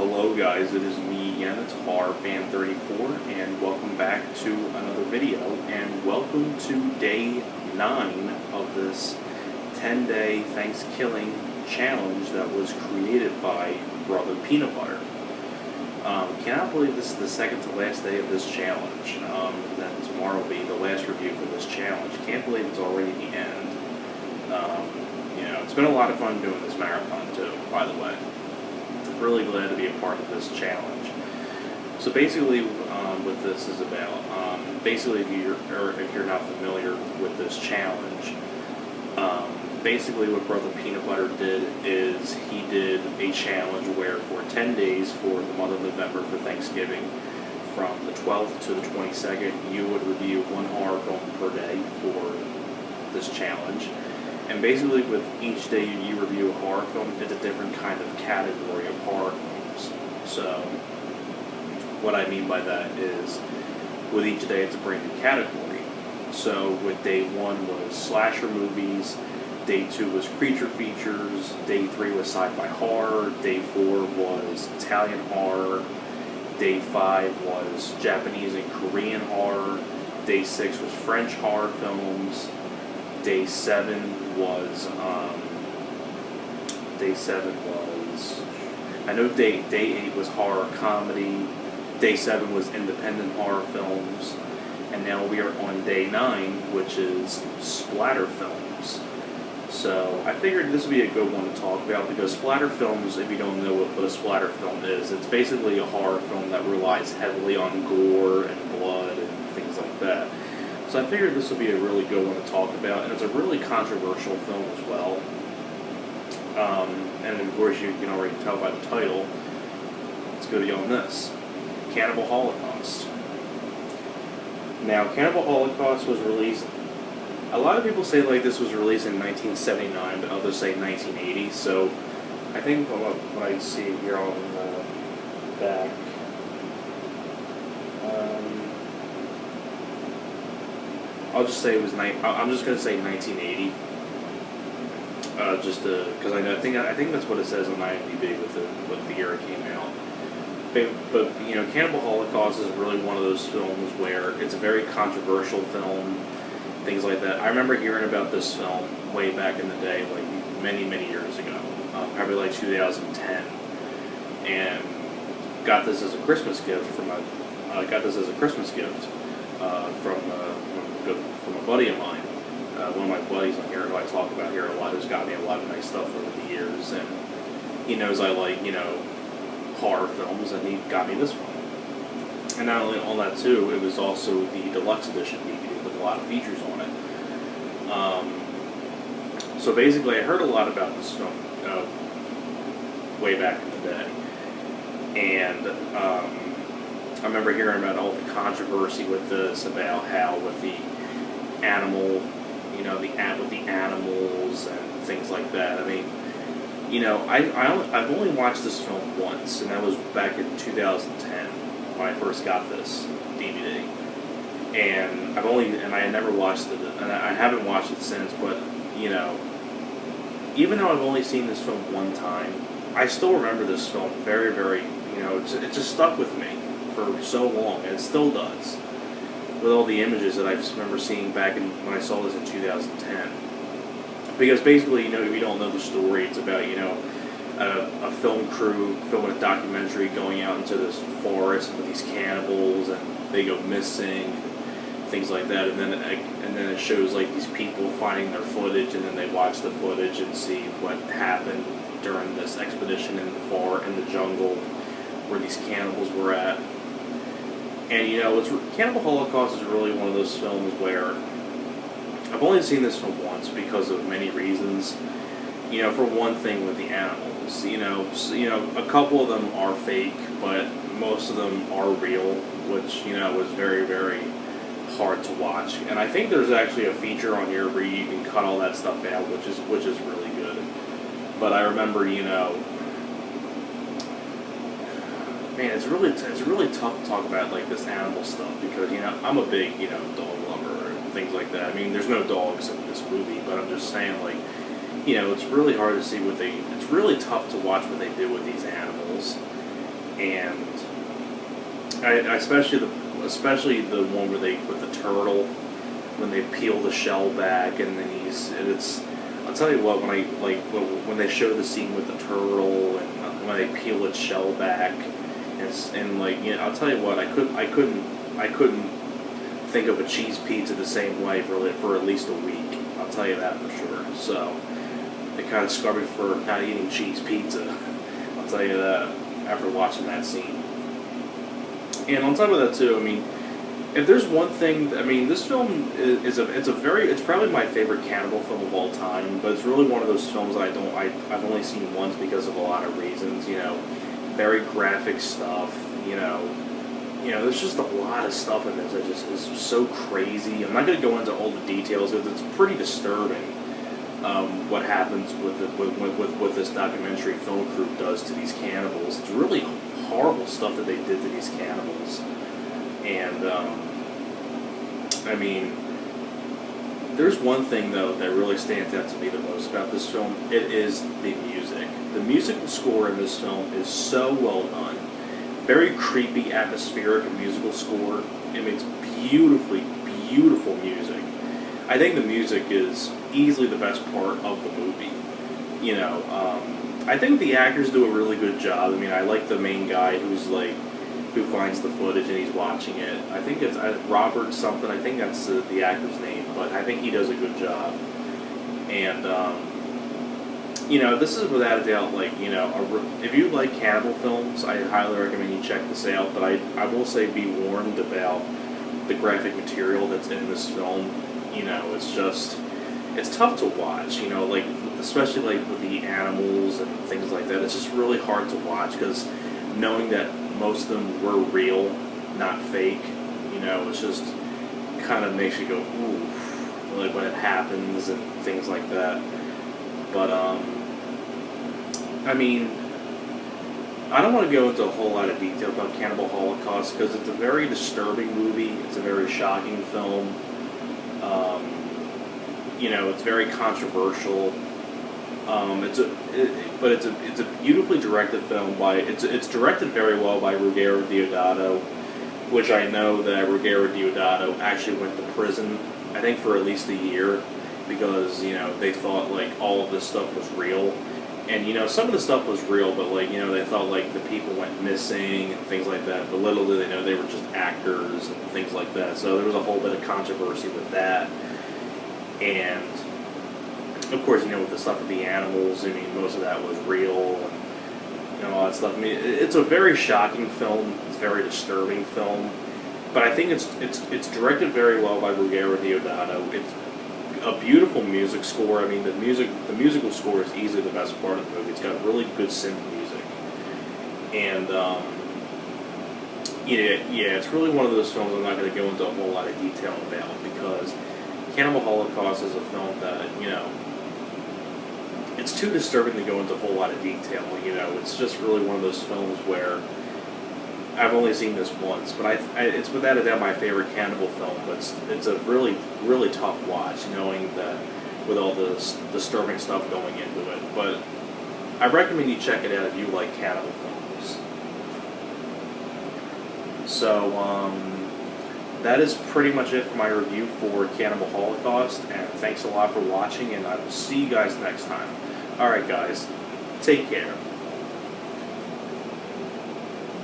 Hello guys, it is me again, it's HorrorFan34, and welcome back to another video, and welcome to day 9 of this 10-day Thankskilling challenge that was created by Brother Peanut Butter. Cannot believe this is the second to last day of this challenge, and then tomorrow will be the last review for this challenge. Can't believe it's already the end. You know, it's been a lot of fun doing this marathon too, by the way. Really glad to be a part of this challenge. So basically, what this is about, basically if you're not familiar with this challenge, basically what Brother Peanut Butter did is he did a challenge where for 10 days for the month of November for Thanksgiving, from the 12th to the 22nd, you would review one horror film per day for this challenge. And basically with each day you review a horror film, it's a different kind of category of horror films. So what I mean by that is with each day it's a brand new category. So with day 1 was slasher movies, day 2 was creature features, day 3 was sci-fi horror, day 4 was Italian horror, day 5 was Japanese and Korean horror, day 6 was French horror films, day 7 was, I know day 8 was horror comedy, day 7 was independent horror films, and now we are on day 9, which is splatter films. So I figured this would be a good one to talk about, because splatter films, if you don't know what a splatter film is, it's basically a horror film that relies heavily on gore and blood and things like that. So I figured this would be a really good one to talk about, and it's a really controversial film as well. And of course you can already tell by the title, it's good on this. Cannibal Holocaust. Now, Cannibal Holocaust was released, a lot of people say like this was released in 1979, but others say 1980, so I think what I see here on the back, I'll just say it was I'm just gonna say 1980, just because I think that's what it says on IMDb with the year it came out. But you know, Cannibal Holocaust is really one of those films where it's a very controversial film, things like that. I remember hearing about this film way back in the day, like many years ago, probably like 2010, and got this as a Christmas gift from a buddy of mine, one of my buddies on here who I talk about here a lot, who's got me a lot of nice stuff over the years, and he knows I like, you know, horror films, and he got me this one. And not only on that too, it was also the deluxe edition DVD with a lot of features on it. So basically I heard a lot about this film way back in the day, and I remember hearing about all the controversy with this, about how with the animal, you know, with the animals and things like that. I mean, you know, I've only watched this film once, and that was back in 2010 when I first got this DVD, and I had never watched it, and I haven't watched it since. But you know, even though I've only seen this film one time, I still remember this film very, you know, it just stuck with me for so long, and it still does, with all the images that I remember seeing back when I saw this in 2010. Because basically, you know, if you don't know the story, it's about, you know, a film crew filming a documentary going out into this forest with these cannibals, and they go missing, things like that, and then it shows like these people finding their footage, and then they watch the footage and see what happened during this expedition in the jungle where these cannibals were at. And you know, Cannibal Holocaust is really one of those films where I've only seen this film once because of many reasons. You know, for one thing, with the animals, you know, a couple of them are fake, but most of them are real, which, you know, was very hard to watch. And I think there's actually a feature on here where you can cut all that stuff out, which is really good. But I remember, you know, man, it's really tough to talk about like this animal stuff, because, you know, I'm a big, you know, dog lover and things like that. I mean, there's no dogs in this movie, but I'm just saying, like, you know, it's really hard to see it's really tough to watch what they do with these animals. and especially the one where they with the turtle, when they peel the shell back, and then it's. I'll tell you what, when they show the scene with the turtle and when they peel its shell back, and like, you know, I'll tell you what, I couldn't think of a cheese pizza the same way for at least a week. I'll tell you that for sure. So it kind of scarred me for not eating cheese pizza. I'll tell you that after watching that scene. And on top of that too, I mean, if there's one thing, I mean, this film it's probably my favorite cannibal film of all time, but it's really one of those films that I've only seen once because of a lot of reasons, you know, very graphic stuff, you know, there's just a lot of stuff in this that just is so crazy. I'm not going to go into all the details because it's pretty disturbing, what happens with this documentary film crew does to these cannibals. It's really horrible stuff that they did to these cannibals. And, I mean, there's one thing, though, that really stands out to me the most about this film. It is the music. The musical score in this film is so well done. Very creepy, atmospheric musical score. I mean, it's beautifully, beautiful music. I think the music is easily the best part of the movie. You know, I think the actors do a really good job. I mean, I like the main guy who finds the footage and he's watching it. I think it's Robert something. I think that's the actor's name, but I think he does a good job. And, you know, this is without a doubt, like, you know, if you like cannibal films, I highly recommend you check this out. But I will say be warned about the graphic material that's in this film. You know, it's tough to watch, you know, like, especially like with the animals and things like that. It's just really hard to watch because knowing that most of them were real, not fake, you know, it's just kind of makes you go, ooh, like when it happens and things like that. But, I mean, I don't want to go into a whole lot of detail about Cannibal Holocaust because it's a very disturbing movie. It's a very shocking film. You know, it's very controversial. But it's a beautifully directed film by it's directed very well by Ruggero Deodato, which I know that Ruggero Deodato actually went to prison, I think for at least a year, because, you know, they thought like all of this stuff was real, and, you know, some of the stuff was real, but, like, you know, they thought like the people went missing and things like that, but little did they know they were just actors and things like that. So there was a whole bit of controversy with that. And of course, you know, with the stuff with the animals, I mean, most of that was real, and, you know, all that stuff. I mean, it's a very shocking film. It's a very disturbing film, but I think it's directed very well by Ruggero Deodato. It's a beautiful music score. I mean, the musical score is easily the best part of the movie. It's got really good synth music, and yeah, it's really one of those films I'm not going to go into a whole lot of detail about because Cannibal Holocaust is a film that, you know, it's too disturbing to go into a whole lot of detail. You know, it's just really one of those films where I've only seen this once, but it's without a doubt my favorite cannibal film. But it's a really, really tough watch, knowing that with all the disturbing stuff going into it. But I recommend you check it out if you like cannibal films. So, that is pretty much it for my review for Cannibal Holocaust, and thanks a lot for watching, and I will see you guys next time. Alright guys, take care.